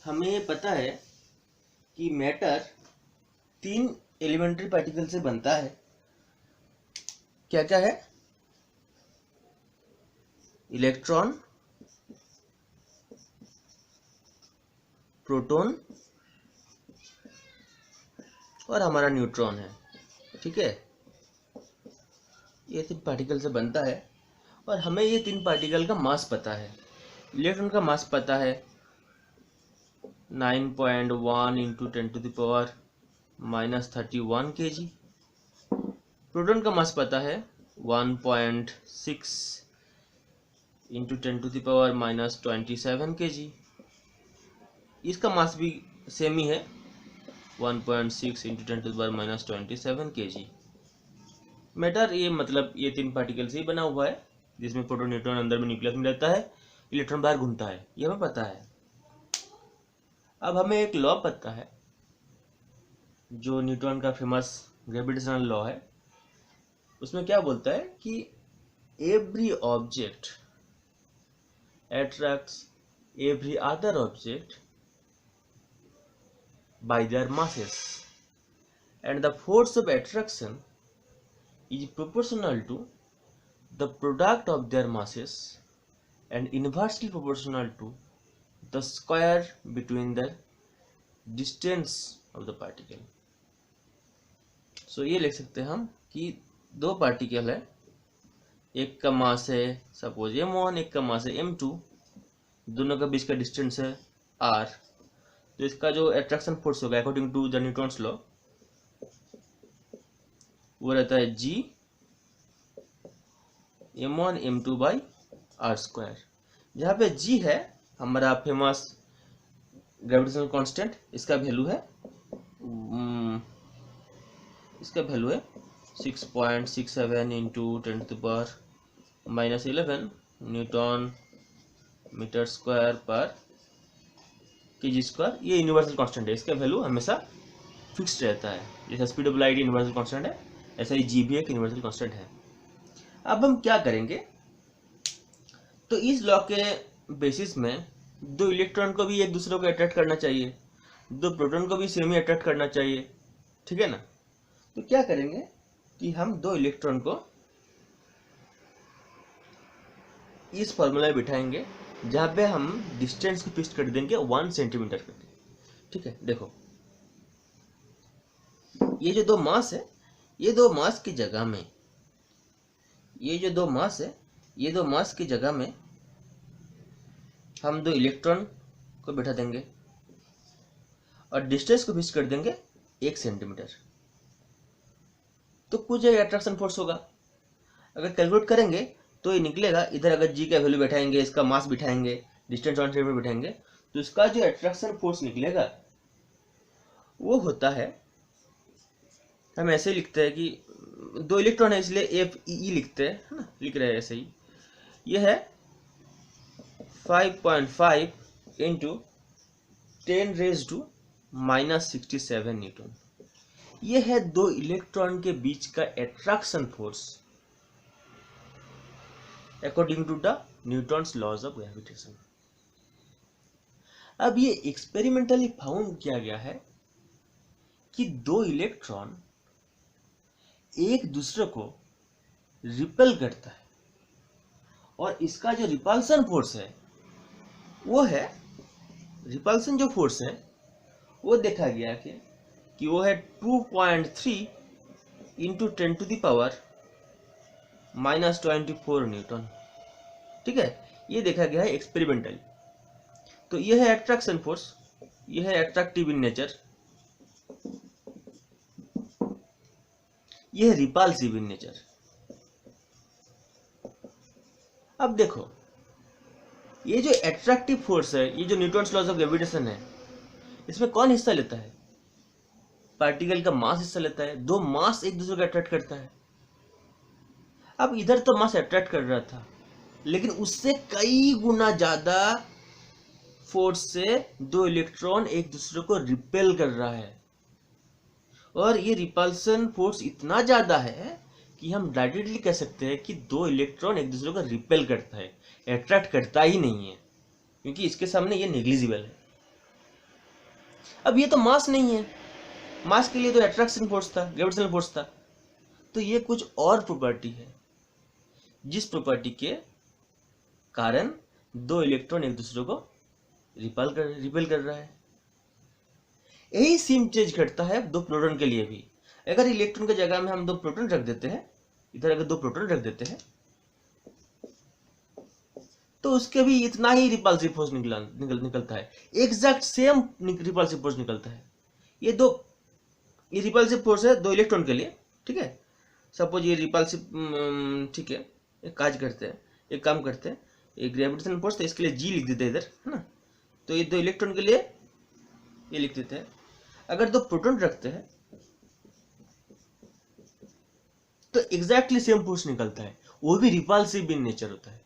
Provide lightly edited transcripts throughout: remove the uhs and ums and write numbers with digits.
हमें पता है कि मैटर 3 एलिमेंट्री पार्टिकल से बनता है। क्या क्या है? इलेक्ट्रॉन, प्रोटॉन और हमारा न्यूट्रॉन है। ठीक है, ये 3 पार्टिकल से बनता है और हमें ये 3 पार्टिकल का मास पता है। इलेक्ट्रॉन का मास पता है 9.1 इंटू 10⁻⁻31 kg। प्रोटॉन का मास पता है 1.6 इंटू 10⁻⁻27 kg। इसका मास भी सेम ही है 1.6 इंटू 10⁻⁻27 kg। मैटर ये मतलब ये 3 पार्टिकल से ही बना हुआ है, जिसमें प्रोटॉन न्यूट्रॉन अंदर में न्यूक्लियस में रहता है, इलेक्ट्रॉन बाहर घूमता है, ये हमें पता है। अब हमें एक लॉ पता है जो न्यूटन का फेमस ग्रेविटेशनल लॉ है। उसमें क्या बोलता है कि every object attracts every other object by their masses, and the force of attraction is proportional to the product of their masses and inversely proportional to the square between the distance of the particle. So ये लिख सकते हैं हम कि 2 particle है, एक का मास है सपोज m1, एक का मास है m2, दोनों का बीच का डिस्टेंस है r। तो इसका जो अट्रैक्शन फोर्स होगा according to the Newton's law वो रहता है g m1 m2 by r square, जहाँ पे g है हमारा फेमस ग्रेविटेशनल कांस्टेंट। इसका वैल्यू है 6.67 इंटू 10⁻⁻11 न्यूटन मीटर स्क्वायर पर केजी स्क्वायर। ये यूनिवर्सल कांस्टेंट है, इसका वैल्यू हमेशा फिक्स्ड रहता है। जैसे speed of light universal constant है, ऐसा ही जी भी एक यूनिवर्सल कांस्टेंट है। अब हम क्या करेंगे, तो इस लॉ के बेसिस में 2 इलेक्ट्रॉन को भी एक दूसरे को अट्रैक्ट करना चाहिए, 2 प्रोटॉन को भी सेम ही अट्रैक्ट करना चाहिए। ठीक है ना? तो क्या करेंगे कि हम 2 इलेक्ट्रॉन को इस फॉर्मूला में बिठाएंगे जहाँ पे हम डिस्टेंस को फिक्स कर देंगे 1 सेंटीमीटर करके। ठीक है, देखो ये जो 2 मास है, ये 2 मास की जगह में ये जो 2 मास है, ये 2 मास की जगह में हम 2 इलेक्ट्रॉन को बिठा देंगे और डिस्टेंस को फिक्स कर देंगे 1 सेंटीमीटर। तो कुछ अट्रैक्शन फोर्स होगा, अगर कैलकुलेट करेंगे तो ये निकलेगा। इधर अगर जी का वैल्यू बैठाएंगे, इसका मास बिठाएंगे, डिस्टेंस 1 सेंटीमीटर बिठाएंगे, तो इसका जो अट्रैक्शन फोर्स निकलेगा वो होता है, हम ऐसे लिखते हैं कि 2 इलेक्ट्रॉन है इसलिए एफ ई लिखते हैं, है ना, लिख रहे हैं ऐसे ही। ये है 5.5 इंटू 10⁻⁻67 न्यूटन। ये है 2 इलेक्ट्रॉन के बीच का attraction force according to the Newton's laws of gravitation. अब ये एक्सपेरिमेंटली फाउंड किया गया है कि 2 इलेक्ट्रॉन एक दूसरे को रिपेल करता है और इसका जो रिपल्सन फोर्स है वो है, रिपल्सन जो फोर्स है वो देखा गया कि वो है 2.3 इंटू 10⁻⁻24 न्यूटन। ठीक है, ये देखा गया है एक्सपेरिमेंटली। तो ये है अट्रैक्शन फोर्स, ये है अट्रैक्टिव इन नेचर, ये है रिपल्सिव इन नेचर। अब देखो ये जो अट्रैक्टिव फोर्स है, ये जो न्यूटन्स लॉज ऑफ ग्रेविटेशन है, इसमें कौन हिस्सा लेता है? पार्टिकल का मास हिस्सा लेता है। 2 मास एक दूसरे को अट्रैक्ट करता है। अब इधर तो मास अट्रैक्ट कर रहा था, लेकिन उससे कई गुना ज्यादा फोर्स से 2 इलेक्ट्रॉन एक दूसरे को रिपेल कर रहा है, और ये रिपल्सन फोर्स इतना ज्यादा है कि हम डायरेक्टली कह सकते हैं कि 2 इलेक्ट्रॉन एक दूसरे को रिपेल करता है, अट्रैक्ट करता ही नहीं है, क्योंकि इसके सामने ये नेग्लिजिबल है। अब ये तो मास नहीं है, मास के लिए तो अट्रैक्शन फोर्स था, ग्रेविटेशनल फोर्स था। तो ये कुछ और प्रॉपर्टी है जिस प्रॉपर्टी के कारण दो इलेक्ट्रॉन एक दूसरे को रिपेल कर रहा है। यही सेम चीज घटता है दो प्रोटॉन के लिए भी। अगर इलेक्ट्रॉन की जगह में हम दो प्रोटॉन रख देते हैं, इधर अगर दो प्रोटॉन रख देते हैं, तो उसके भी इतना ही रिपल्सिव फोर्स निकलता है, एग्जैक्ट सेम रिपल्सिव फोर्स निकलता है। ये रिपल्सिव फोर्स है दो इलेक्ट्रॉन के लिए, ठीक है। सपोज ये रिपल्सिव, ठीक है, एक काम करते हैं, ये ग्रेविटेशनल फोर्स, तो इसके लिए जी लिख देते हैं इधर, है ना। तो ये दो इलेक्ट्रॉन के लिए ये लिख देते हैं। अगर दो प्रोटॉन रखते हैं तो एग्जैक्टली सेम फोर्स निकलता है, वो भी रिपल्सिव इन नेचर होता है।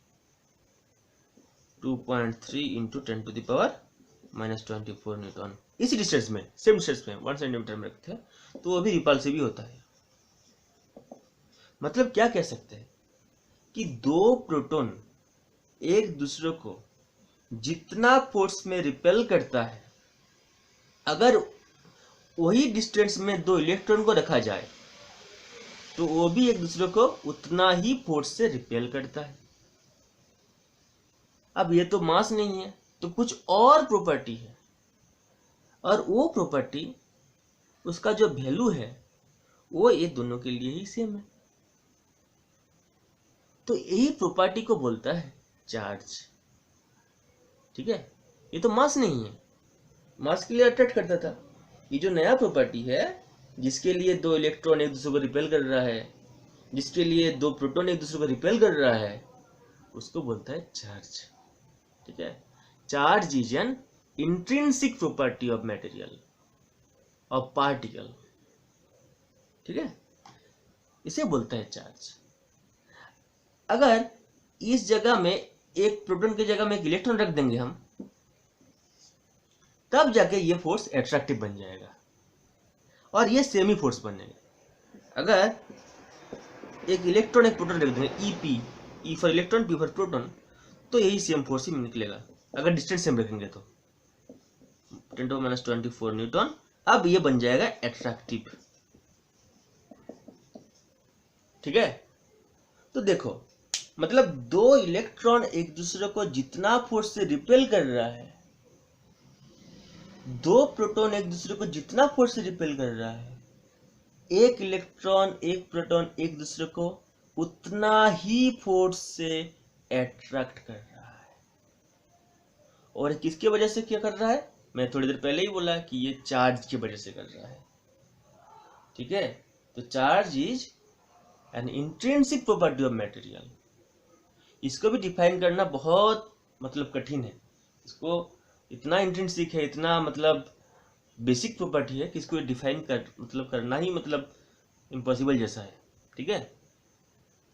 2.3 इंटू 10⁻⁻24 न्यूटन, इसी डिस्टेंस में, सेम डिस्टेंस में 1 सेंटीमीटर में रखते हैं, तो वो भी रिपल्सिव ही होता है। मतलब क्या कह सकते हैं कि दो प्रोटॉन एक दूसरे को जितना फोर्स में रिपेल करता है, अगर वही डिस्टेंस में दो इलेक्ट्रॉन को रखा जाए तो वो भी एक दूसरे को उतना ही फोर्स से रिपेल करता है। अब ये तो मास नहीं है, तो कुछ और प्रॉपर्टी है, और वो प्रॉपर्टी, उसका जो वैल्यू है वो ये दोनों के लिए ही सेम है। तो यही प्रॉपर्टी को बोलता है चार्ज, ठीक है। ये तो मास नहीं है, मास के लिए अट्रैक्ट करता था। ये जो नया प्रॉपर्टी है, जिसके लिए दो इलेक्ट्रॉन एक दूसरे को रिपेल कर रहा है, जिसके लिए दो प्रोटॉन एक दूसरे को रिपेल कर रहा है, उसको बोलता है चार्ज, ठीक है। Charge is an intrinsic property of material, of particle, ठीक है, इसे बोलता है चार्ज। अगर इस जगह में एक प्रोटॉन की जगह में एक इलेक्ट्रॉन रख देंगे हम, तब जाके ये फोर्स एट्रैक्टिव बन जाएगा और ये सेमी फोर्स बनेगा। अगर एक इलेक्ट्रॉन एक प्रोटॉन रख देंगे, E for electron, P for proton, तो यही सेम फोर्स ही निकलेगा अगर डिस्टेंस सेम रखेंगे तो। 10⁻24 न्यूटन। अब ये बन जाएगा एट्रैक्टिव, ठीक है। तो देखो, मतलब दो इलेक्ट्रॉन एक दूसरे को जितना फोर्स से रिपेल कर रहा है, दो प्रोटॉन एक दूसरे को जितना फोर्स से रिपेल कर रहा है, एक इलेक्ट्रॉन एक प्रोटॉन एक दूसरे को उतना ही फोर्स से अट्रैक्ट कर रहा है। और किसकी वजह से क्या कर रहा है? मैं थोड़ी देर पहले ही बोला कि ये चार्ज की वजह से कर रहा है, ठीक है। तो charge is an intrinsic property of material. इसको भी डिफाइन करना बहुत मतलब कठिन है। इसको इतना इंट्रिंसिक है, इतना मतलब बेसिक प्रॉपर्टी है कि इसको डिफाइन करना ही मतलब इम्पॉसिबल जैसा है, ठीक है।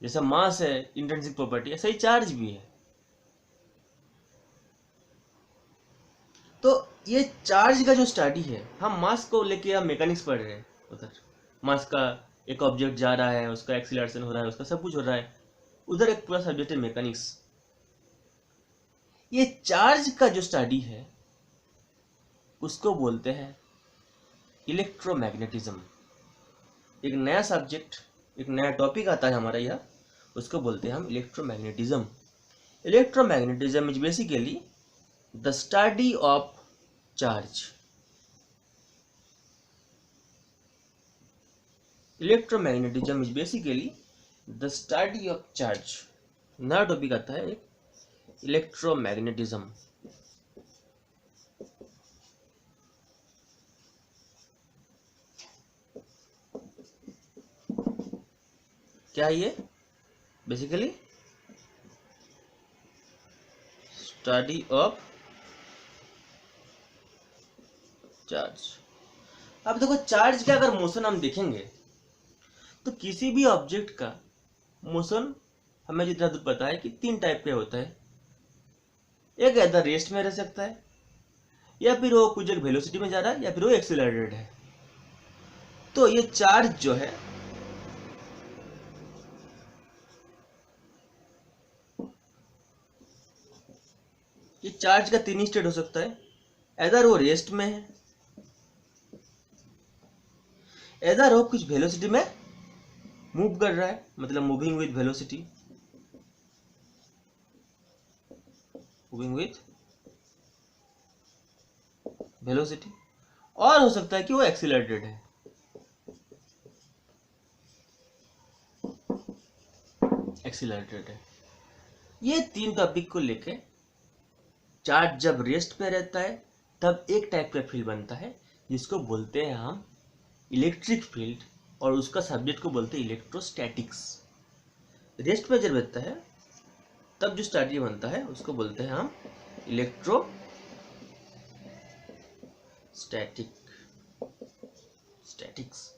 जैसा मास है इंट्रिंसिक प्रॉपर्टी, ऐसा ही चार्ज भी है। तो ये चार्ज का जो स्टडी है, हम मास को लेके हम मैकेनिक्स पढ़ रहे हैं, उधर मास का एक ऑब्जेक्ट जा रहा है, उसका एक्सीलरेशन हो रहा है, उसका सब कुछ हो रहा है, उधर एक पूरा सब्जेक्ट है मैकेनिक्स। ये चार्ज का जो स्टडी है उसको बोलते हैं इलेक्ट्रोमैग्नेटिज्म। एक नया सब्जेक्ट, एक नया टॉपिक आता है हमारा यह, उसको बोलते हैं हम electromagnetism. Electromagnetism is basically the study of charge. Electromagnetism is basically the study of charge. नया टॉपिक आता है एक इलेक्ट्रोमैग्नेटिज्म। क्या है ये? Basically study of charge. अब देखो, चार्ज का अगर मोशन हम देखेंगे तो किसी भी ऑब्जेक्ट का मोशन हमें जितना दूर पता है कि 3 टाइप का होता है। एक इधर रेस्ट में रह सकता है, या फिर वो कुछ एक वेलोसिटी में जा रहा है, या फिर वो एक्सीलरेटेड है। तो ये चार्ज जो है ये चार्ज का 3 स्टेट हो सकता है। इधर वो रेस्ट में है, ऐसा रो कुछ वेलोसिटी में मूव कर रहा है, मतलब moving with velocity, moving with velocity, और हो सकता है कि वो एक्सीलरेटेड है। एक्सीलरेटेड है। ये तीन टॉपिक को लेके चार्ज जब रेस्ट पे रहता है तब एक टाइप का फील्ड बनता है जिसको बोलते हैं हम इलेक्ट्रिक फील्ड, और उसका सब्जेक्ट को बोलते हैं इलेक्ट्रोस्टैटिक्स। रेस्ट पे जब रहता है तब जो स्टैटिक बनता है उसको बोलते हैं हम स्टैटिक्स।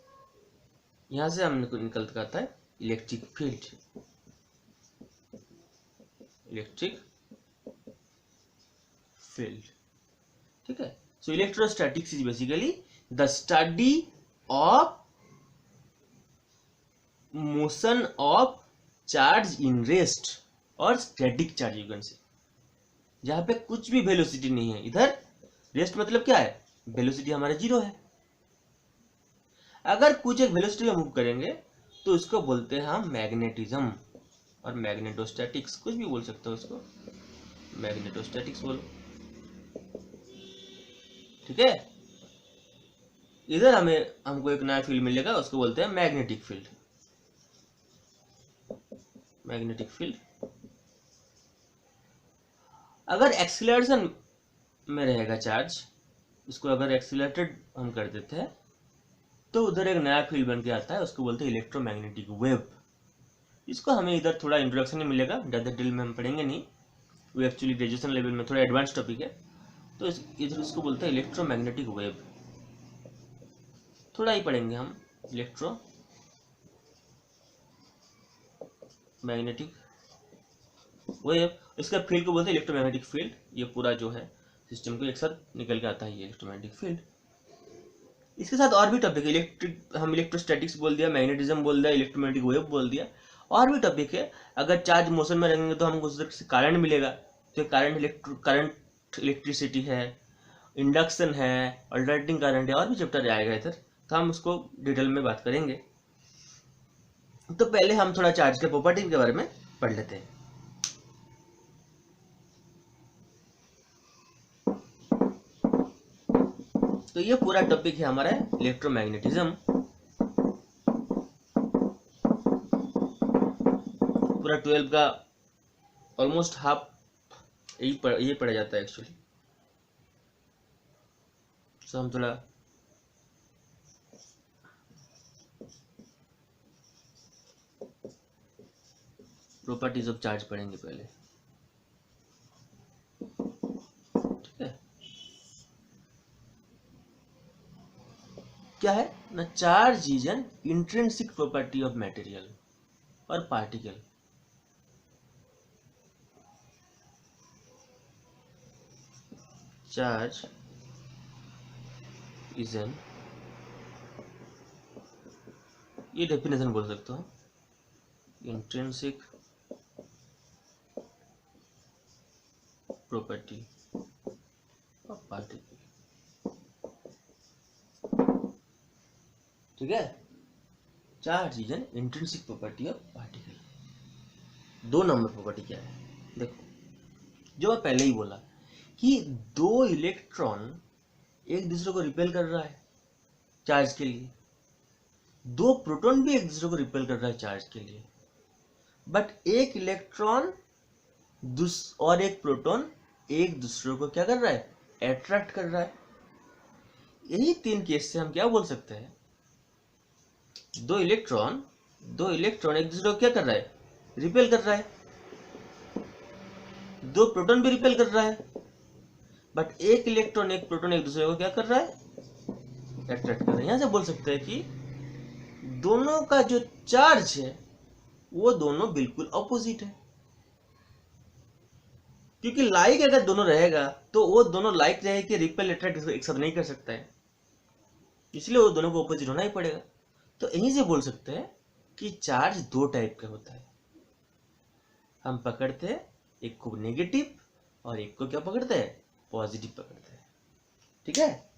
यहां से हमने निकल कर आता है इलेक्ट्रिक फील्ड, ठीक है। So electrostatics is basically the study of motion of charge in rest और static charge, you can say, जहां पे कुछ भी वेलोसिटी नहीं है। इधर रेस्ट मतलब क्या है, वेलोसिटी हमारा 0 है। अगर कुछ एक वेलोसिटी में मूव करेंगे तो उसको बोलते हैं हम मैग्नेटिज्म और मैग्नेटोस्टैटिक्स, कुछ भी बोल सकते हो उसको, मैग्नेटोस्टैटिक्स बोलो, ठीक है। इधर हमको एक नया फील्ड मिलेगा, उसको बोलते हैं मैग्नेटिक फील्ड। अगर एक्सीलरेशन में रहेगा चार्ज, इसको अगर एक्सीलरेटेड हम कर देते हैं तो उधर एक नया फील्ड बन के आता है, उसको बोलते हैं इलेक्ट्रोमैग्नेटिक वेव। इसको हमें इधर थोड़ा इंट्रोडक्शन ही मिलेगा, ज़्यादा डिटेल में हम पढ़ेंगे नहीं, वो एक्चुअली ग्रेजुएशन लेवल में थोड़ा एडवांस टॉपिक है। तो इधर इसको बोलते हैं इलेक्ट्रोमैग्नेटिक वेव, थोड़ा ही पढ़ेंगे हम इलेक्ट्रोमैग्नेटिक वेव। इसका फील्ड को बोलते हैं इलेक्ट्रोमैग्नेटिक फील्ड। ये पूरा जो है सिस्टम को एक साथ निकल के आता है ये इलेक्ट्रोमैग्नेटिक फील्ड। इसके साथ और भी टॉपिक है, हम इलेक्ट्रोस्टैटिक्स बोल दिया, मैग्नेटिज्म बोल दिया, इलेक्ट्रोमैग्नेटिक वेव बोल दिया, और भी टॉपिक है। अगर चार्ज मोशन में रहेंगे तो हमको उससे करंट मिलेगा, तो करंट इलेक्ट्रिसिटी है, इंडक्शन है, अल्टरनेटिंग करंट है, और भी चैप्टर आएगा इधर, तो हम उसको डिटेल में बात करेंगे। तो पहले हम थोड़ा चार्ज के प्रॉपर्टी के बारे में पढ़ लेते हैं। तो ये पूरा टॉपिक है हमारा इलेक्ट्रोमैग्नेटिज्म। पूरा 12 का ऑलमोस्ट हाफ ये पढ़ा जाता है एक्चुअली। सो हम थोड़ा प्रॉपर्टीज ऑफ चार्ज पढ़ेंगे पहले, ठीक है। क्या है ना, charge is an intrinsic property of material और पार्टिकल। चार्ज इज एन, ये डेफिनेशन बोल सकते हो, इंट्रिंसिक प्रॉपर्टी ऑफ पार्टिकल, ठीक है। Charge is an intrinsic property of particle. 2 number property क्या है, देखो, जो मैं पहले ही बोला कि 2 इलेक्ट्रॉन एक दूसरे को रिपेल कर रहा है चार्ज के लिए, 2 प्रोटॉन भी एक दूसरे को रिपेल कर रहा है चार्ज के लिए, बट एक इलेक्ट्रॉन और एक प्रोटॉन एक दूसरे को क्या कर रहा है, अट्रैक्ट कर रहा है। यही 3 केस से हम क्या बोल सकते हैं, 2 इलेक्ट्रॉन एक दूसरे को क्या कर रहा है, रिपेल कर रहा है, 2 प्रोटॉन भी रिपेल कर रहा है, बट एक इलेक्ट्रॉन एक प्रोटॉन एक दूसरे को क्या कर रहा है, अट्रैक्ट कर रहा है। यहां से बोल सकते हैं कि दोनों का जो चार्ज है वो दोनों बिल्कुल ऑपोजिट है, क्योंकि लाइक अगर दोनों रहेगा तो वो दोनों लाइक रहे कि रिपेल अट्रैक्ट एक साथ नहीं कर सकता है, इसलिए वो दोनों को ऑपोजिट होना ही पड़ेगा। तो यहीं से बोल सकते हैं कि चार्ज 2 टाइप का होता है। हम पकड़ते हैं एक को नेगेटिव और एक को क्या पकड़ते हैं, पॉजिटिव पकड़ते हैं, ठीक है।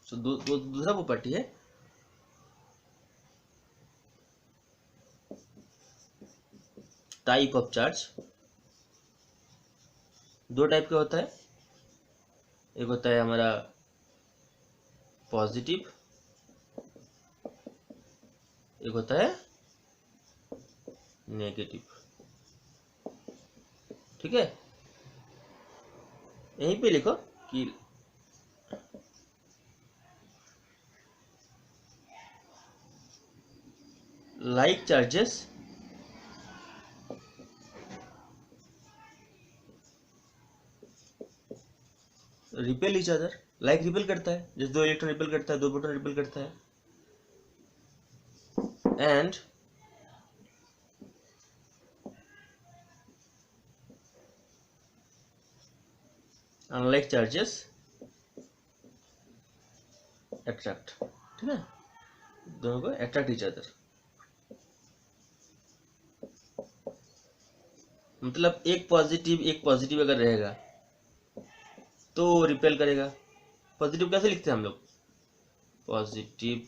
तो दूसरा प्रॉपर्टी है टाइप ऑफ चार्ज। दो टाइप का होता है, एक होता है हमारा पॉजिटिव, एक होता है नेगेटिव। ठीक है, यहीं पे लिखो कि like charges repel each other. Like repel करता है, जैसे दो इलेक्ट्रॉन रिपेल करता है, दो प्रोटॉन रिपेल करता है। And unlike charges attract. ठीक है, दोनों को अट्रैक्ट ईच अदर। मतलब एक पॉजिटिव अगर रहेगा तो रिपेल करेगा। पॉजिटिव कैसे लिखते हैं हम लोग? पॉजिटिव।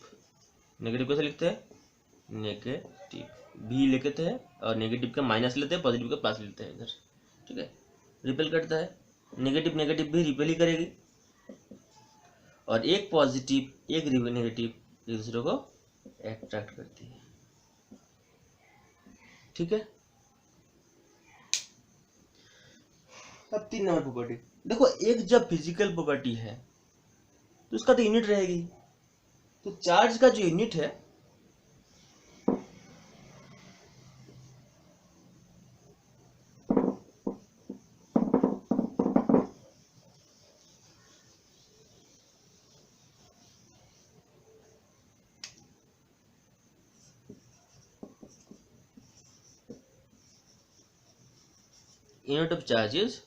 नेगेटिव कैसे लिखते हैं? नेगेटिव भी लेते हैं और नेगेटिव का माइनस लेते हैं, पॉजिटिव का प्लस लेते हैं इधर। ठीक है, रिपेल करता है। नेगेटिव भी रिपेल ही करेगी, और एक पॉजिटिव एक नेगेटिव एक दूसरे को अट्रैक्ट करती है। ठीक है, अब 3 नंबर प्रॉपर्टी देखो। एक जब फिजिकल प्रॉपर्टी है तो उसका तो यूनिट रहेगी। तो चार्ज का जो यूनिट है unit of charge is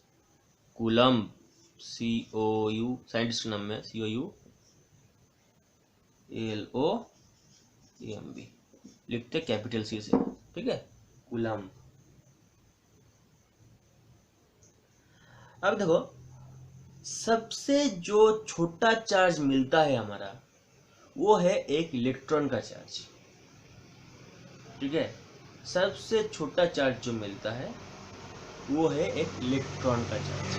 coulomb. COU scientist का नाम है, COULOMB लिखते कैपिटल C से। ठीक है, कूलम्ब। अब देखो, सबसे जो छोटा चार्ज मिलता है हमारा वो है एक इलेक्ट्रॉन का चार्ज। ठीक है, सबसे छोटा चार्ज जो मिलता है वो है एक इलेक्ट्रॉन का charge.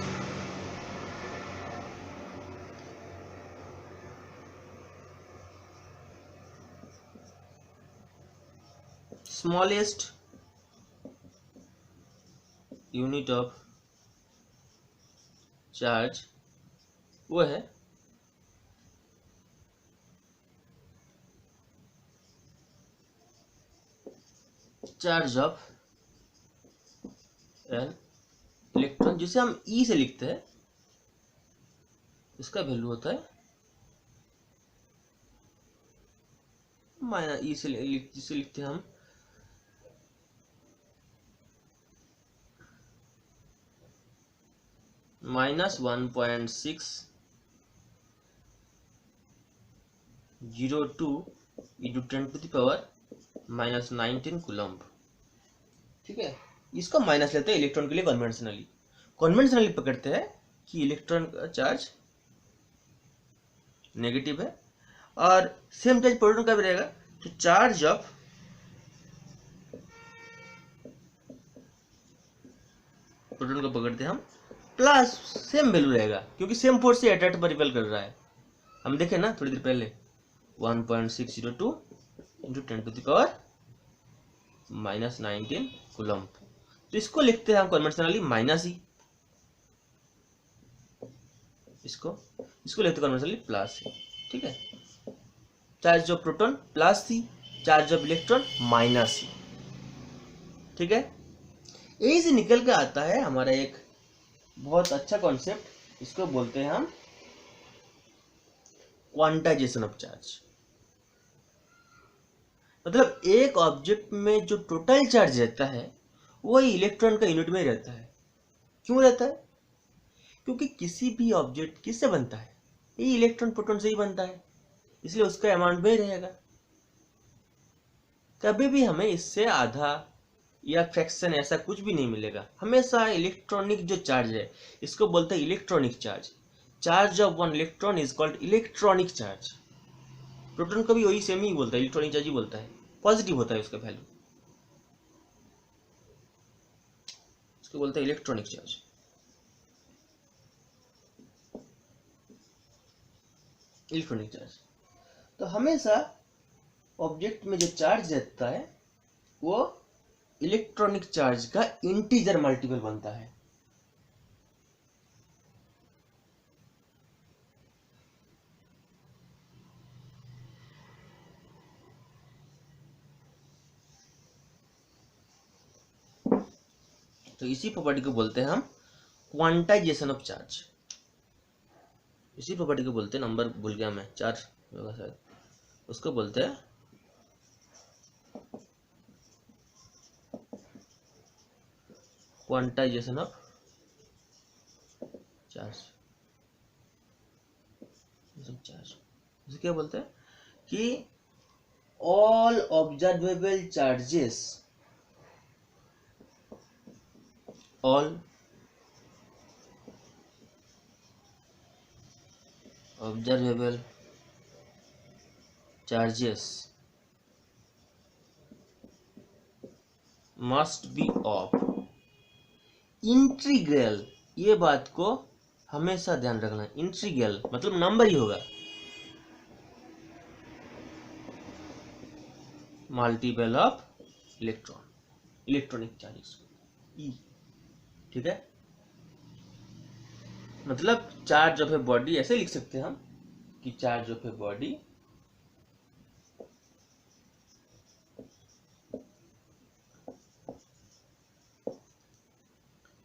Smallest unit of charge वो है चार्ज ऑफ एन इलेक्ट्रॉन, जिसे हम ई से लिखते हैं। इसका वैल्यू होता है माइनस ई से, जिसे लिखते हैं हम -1.602 into 10⁻⁻19 कूलम्ब। ठीक है, इसको माइनस लेते हैं इलेक्ट्रॉन के लिए कन्वेंशनली पकड़ते हैं कि इलेक्ट्रॉन का चार्ज नेगेटिव है, और सेम चार्ज प्रोटॉन का भी रहेगा। तो चार्ज ऑफ प्रोटॉन को पकड़ते हैं हम प्लस, सेम वैल्यू रहेगा क्योंकि सेम फोर्स से अट्रैक्ट पर रिपेल कर रहा है। हम देखें ना थोड़ी देर पहले 1.602 into 10⁻⁻19 कूलम्ब। तो इसको लिखते हैं हम कन्वेंशनली -E, इसको लिखते कन्वेंशनली +E। ठीक है, charge of proton +C, charge of electron -E। ठीक है, यही से निकल के आता है हमारा एक बहुत अच्छा कॉन्सेप्ट, इसको बोलते हैं हम क्वांटाइजेशन ऑफ चार्ज। मतलब एक ऑब्जेक्ट में जो टोटल चार्ज रहता है वही इलेक्ट्रॉन का यूनिट में रहता है। क्यों रहता है? क्योंकि किसी भी ऑब्जेक्ट किससे बनता है? ये इलेक्ट्रॉन प्रोटॉन से ही बनता है, इसलिए उसका अमाउंट में ही रहेगा। कभी भी हमें इससे आधा या फ्रैक्शन ऐसा कुछ भी नहीं मिलेगा। हमेशा इलेक्ट्रॉनिक जो चार्ज है इसको बोलते हैं electronic charge. Charge of one electron is called electronic charge. Proton का भी वही सेम ही बोलता है, इलेक्ट्रॉनिक चार्ज ही बोलता है, पॉजिटिव होता है उसका वैल्यू, उसको बोलते हैं इलेक्ट्रॉनिक चार्ज। इलेक्ट्रॉनिक चार्ज तो हमेशा ऑब्जेक्ट में जो चार्ज रहता है वो इलेक्ट्रॉनिक चार्ज का इंटीजर मल्टीपल बनता है। तो इसी प्रॉपर्टी को बोलते हैं हम क्वांटाइजेशन ऑफ चार्ज। इसी प्रॉपर्टी को बोलते हैं, नंबर भूल गया मैं, 4 होगा शायद, उसको बोलते हैं क्वांटाइजेशन ऑफ चार्ज। इसे क्या बोलते हैं कि all observable charges, all observable charges must be of integral, ये बात को हमेशा ध्यान रखना, इंटीग्रल मतलब नंबर ही होगा, multiple of electron, electronic charges E, ठीक है। मतलब चार्ज ऑफ ए बॉडी ऐसे लिख सकते हैं हम कि charge of a body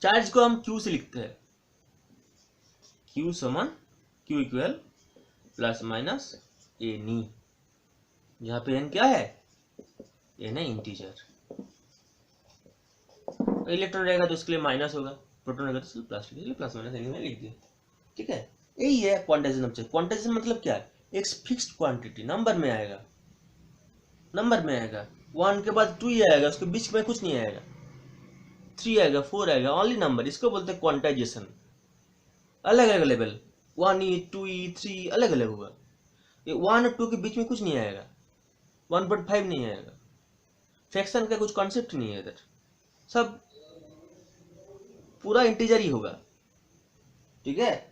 charge को हम Q से लिखते हैं, Q समान Q इक्वल प्लस माइनस ए नी, जहां पे n क्या है, n है इंटीजर। इलेक्ट्रॉन रहेगा तो उसके लिए माइनस होगा, प्रोटॉन रहेगा तो प्लस, प्लस माइनस एनी में लिख दिया, ठीक है। यही है क्वांटाइजेशन ऑफ चार्ज। क्वांटाइजेशन मतलब क्या है, एक फिक्स्ड क्वांटिटी नंबर में आएगा, नंबर में आएगा, 1 के बाद 2 ही आएगा, उसके बीच में कुछ नहीं आएगा, 3 आएगा, 4 आएगा, ओनली नंबर, इसको बोलते हैं क्वांटाइजेशन। अलग अलग लेवल, 1E 2E 3 अलग अलग होगा, 1 और 2 के बीच में कुछ नहीं आएगा, 1.5 नहीं आएगा, फ्रैक्शन का कुछ कॉन्सेप्ट नहीं है इधर, सब पूरा इंटीजर ही होगा, ठीक है।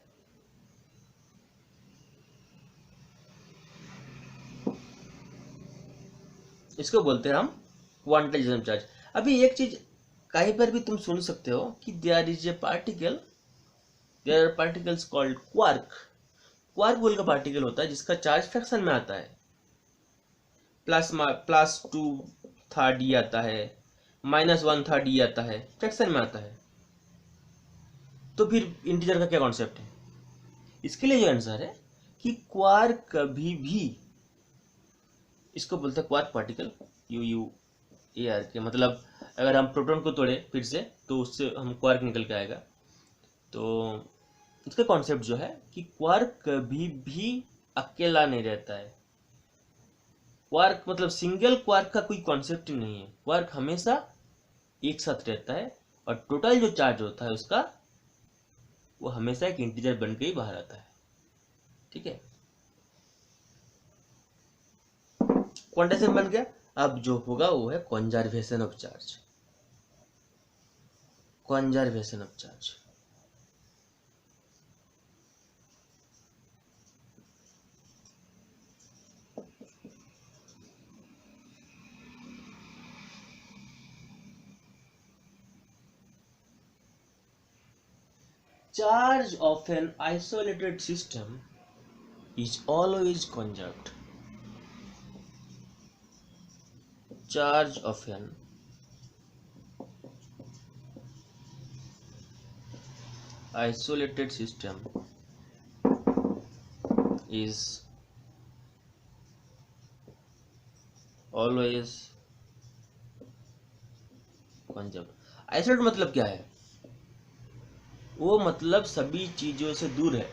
इसको बोलते हैं हम क्वांटाइजेशन चार्ज। अभी एक चीज कहीं पर भी तुम सुन सकते हो कि there is a particle, there are particles called quark. Quark बोल का पार्टिकल होता है जिसका चार्ज फ्रैक्शन में आता है, +2/3 आता है, -1/3 आता है, फ्रैक्शन में आता है। तो फिर इंटीजर का क्या कॉन्सेप्ट है, इसके लिए जो आंसर है कि क्वार्क कभी भी, इसको बोलते हैं क्वार्क पार्टिकल, UUAR के, मतलब अगर हम प्रोटॉन को तोड़े फिर से तो उससे हम क्वार्क निकल के आएगा। तो इसका कॉन्सेप्ट जो है कि क्वार्क कभी भी अकेला नहीं रहता है, क्वार्क मतलब सिंगल क्वार्क का कोई कॉन्सेप्ट ही नहीं है, क्वार्क हमेशा एक साथ रहता है और टोटल जो चार्ज होता है उसका वो हमेशा एक इंटीजर बन के ही बाहर आता है, ठीक है। क्वांटाइजेशन बन गया, अब जो होगा वो है conservation of charge. Conservation of charge, charge of an isolated system is always conserved. Charge of an isolated system is always conserved. Isolate मतलब क्या है, वो मतलब सभी चीजों से दूर है,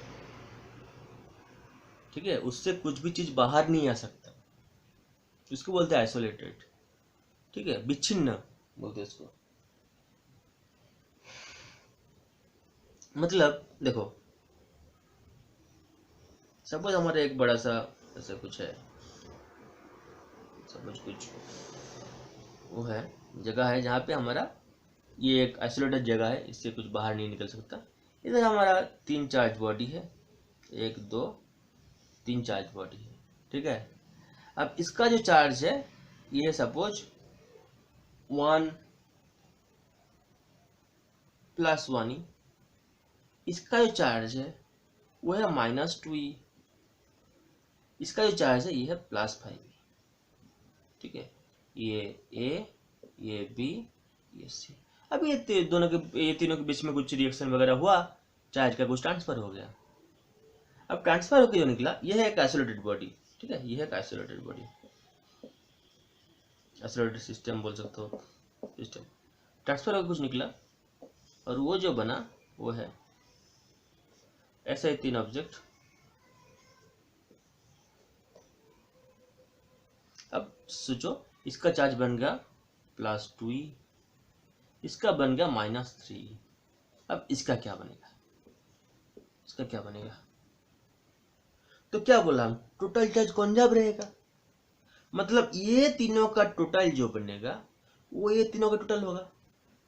ठीक है, उससे कुछ भी चीज बाहर नहीं आ सकता, इसको बोलते हैं आइसोलेटेड, ठीक है, विच्छिन्न बोलते हैं इसको। मतलब देखो सपोज हमारा एक बड़ा सा ऐसा कुछ है, सपोज कुछ वो है जगह है जहाँ पे हमारा ये एक आइसोलेटेड जगह है, इससे कुछ बाहर नहीं निकल सकता। इधर हमारा 3 चार्ज बॉडी है, 1 2 3 चार्ज बॉडी है, ठीक है। अब इसका जो चार्ज है ये सपोज 1 + 1e, इसका जो चार्ज है वो है -2e, इसका जो चार्ज है ये है +5e, ठीक है। ये A, ये B, ये C। अब ये तीनों के बीच में कुछ रिएक्शन वगैरह हुआ, चार्ज का कुछ ट्रांसफर हो गया। अब ट्रांसफर होकर जो निकला ये है एक आइसोलेटेड बॉडी, ठीक है। ये है एक आइसोलेटेड बॉडी, आइसोलेटेड सिस्टम बोल सकते हो, सिस्टम। ट्रांसफर होकर कुछ निकला और वो जो बना वो है ऐसे ही 3 ऑब्जेक्ट। अब सोचो इसका चार्ज बन गया +2e, इसका बन गया -3e। अब इसका क्या बनेगा, इसका क्या बनेगा? तो क्या बोला हम, टोटल चार्ज कॉन्जर्व रहेगा, मतलब ये तीनों का टोटल जो बनेगा वो ये तीनों का टोटल होगा।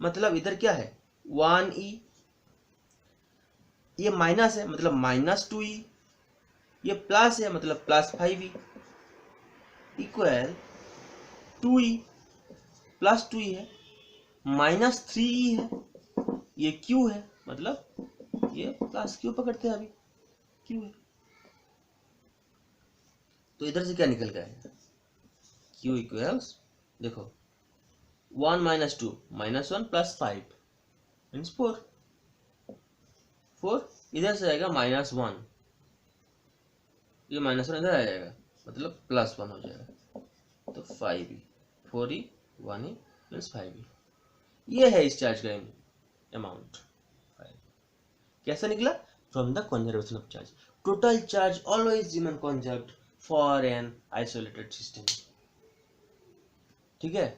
मतलब इधर क्या है 1e, ये माइनस है मतलब -2e, ये प्लस है मतलब +5e, इक्वल 2e + 2e है, -3e है, ये q है मतलब ये +q पकड़ते हैं अभी, q है। तो इधर से क्या निकल गया है, q इक्वल्स देखो 1 - 2 -1 + 5 मीन्स 4, इधर से आएगा -1, ये -1 इधर आ जाएगा मतलब +1 हो जाएगा, तो 5e 4e 1e means 5e। ये है इस चार्ज का अमाउंट 5। कैसा निकला? From the conservation of charge, total charge always remain conserved for an isolated system, ठीक है।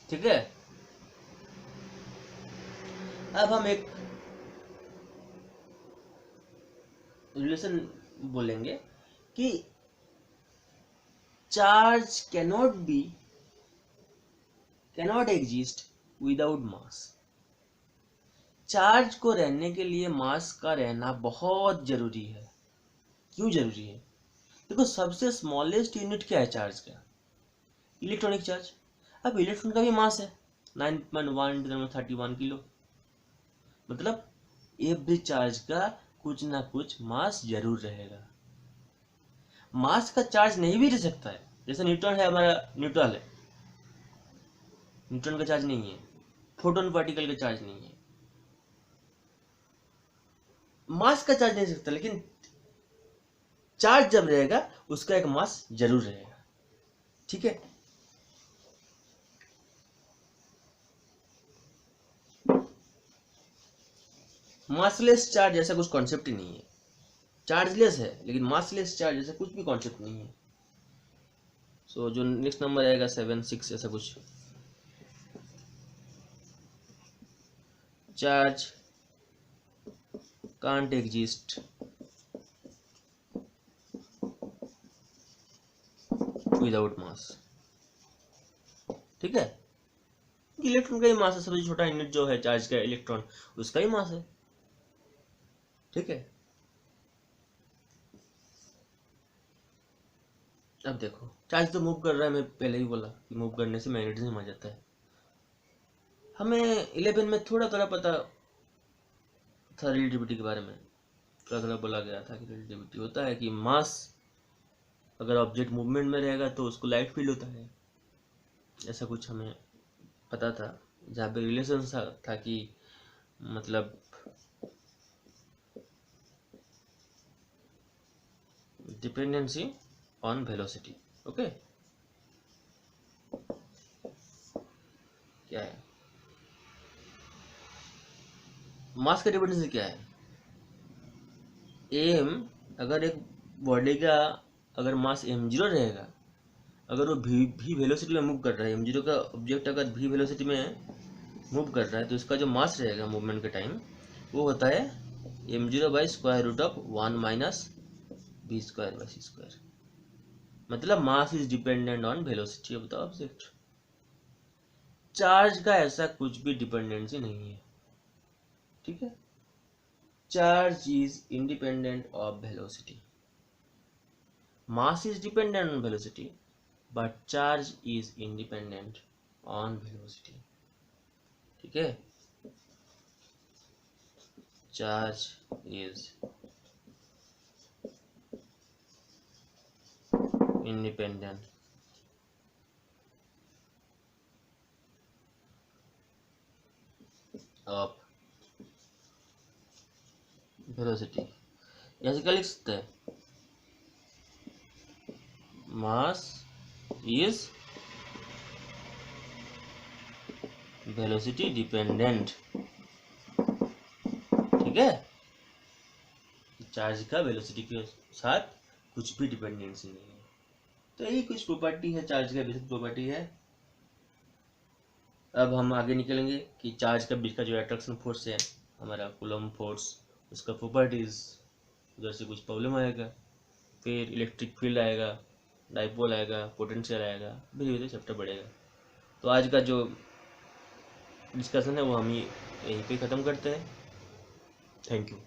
ठीक है, अब हम एक रिलेशन बोलेंगे कि चार्ज कैनॉट एग्जिस्ट विदाउट मास। चार्ज को रहने के लिए मास का रहना बहुत जरूरी है। क्यों जरूरी है? देखो सबसे स्मॉलेस्ट यूनिट क्या है चार्ज का? Electronic charge. अब इलेक्ट्रॉन का भी मास है 9.1 × 1031 किलो, मतलब एवरी चार्ज का कुछ ना कुछ मास जरूर रहेगा। मास का चार्ज नहीं भी रह सकता है, जैसे न्यूट्रॉन है हमारा, न्यूट्रल है, न्यूट्रॉन का चार्ज नहीं है, फोटोन पार्टिकल का चार्ज नहीं है, मास का चार्ज नहीं सकता, लेकिन चार्ज जब रहेगा उसका एक मास जरूर रहेगा, ठीक है। मासलेस चार्ज ऐसा कुछ कॉन्सेप्ट ही नहीं है, चार्जलेस है लेकिन मासलेस चार्ज ऐसा कुछ भी कॉन्सेप्ट नहीं है। सो जो नेक्स्ट नंबर आएगा 7 6 ऐसा कुछ। चार्ज कांट एग्जिस्ट विदाउट मास, ठीक है। इलेक्ट्रॉन का ही मास है, सबसे छोटा यूनिट जो है चार्ज का इलेक्ट्रॉन, उसका ही मास है, ठीक है। अब देखो चार्ज तो मूव कर रहा है, मैं पहले ही बोला कि मूव करने से मैग्नेटिज्म आ जाता है। हमें 11 में थोड़ा थोड़ा पता था रिलेटिविटी के बारे में, थोड़ा थोड़ा बोला गया था कि रिलेटिविटी होता है कि मास अगर ऑब्जेक्ट मूवमेंट में रहेगा तो उसको लाइट फील होता है, ऐसा कुछ हमें पता था, जहाँ पे रिलेशन था कि मतलब डिपेंडेंसी ऑन वेलोसिटी। ओके, क्या है मास का डिपेंडेंसी? क्या है? एम, अगर एक बॉडी का अगर मास m0 रहेगा, अगर वो v वेलोसिटी में मूव कर रहा है, m0 का ऑब्जेक्ट अगर v वेलोसिटी में मूव कर रहा है तो इसका जो मास रहेगा मूवमेंट के टाइम वो होता है m0/√1 माइनस v²/c²। मतलब mass is dependent on velocity of the object. Charge का ऐसा कुछ भी डिपेंडेंसी नहीं है, ठीक है। Charge is independent of velocity. Mass is dependent on velocity but charge is independent on velocity, ठीक है। Charge is independent of velocity. ऐसे क्या लिख सकते हैं, मास इज वेलोसिटी डिपेंडेंट, ठीक है। चार्ज का वेलोसिटी के साथ कुछ भी डिपेंडेंसी नहीं है। तो यही कुछ प्रॉपर्टी है, चार्ज का बेसिक प्रॉपर्टी है। अब हम आगे निकलेंगे कि चार्ज का बीच का जो अट्रैक्शन फोर्स है हमारा कूलम्ब फोर्स, उसका प्रॉपर्टीज, उधर से कुछ प्रॉब्लम आएगा, फिर इलेक्ट्रिक फील्ड आएगा, डाइपोल आएगा, पोटेंशियल आएगा, धीरे धीरे चैप्टर बढ़ेगा। तो आज का जो डिस्कशन है वो हम यहीं पे ख़त्म करते हैं। Thank you.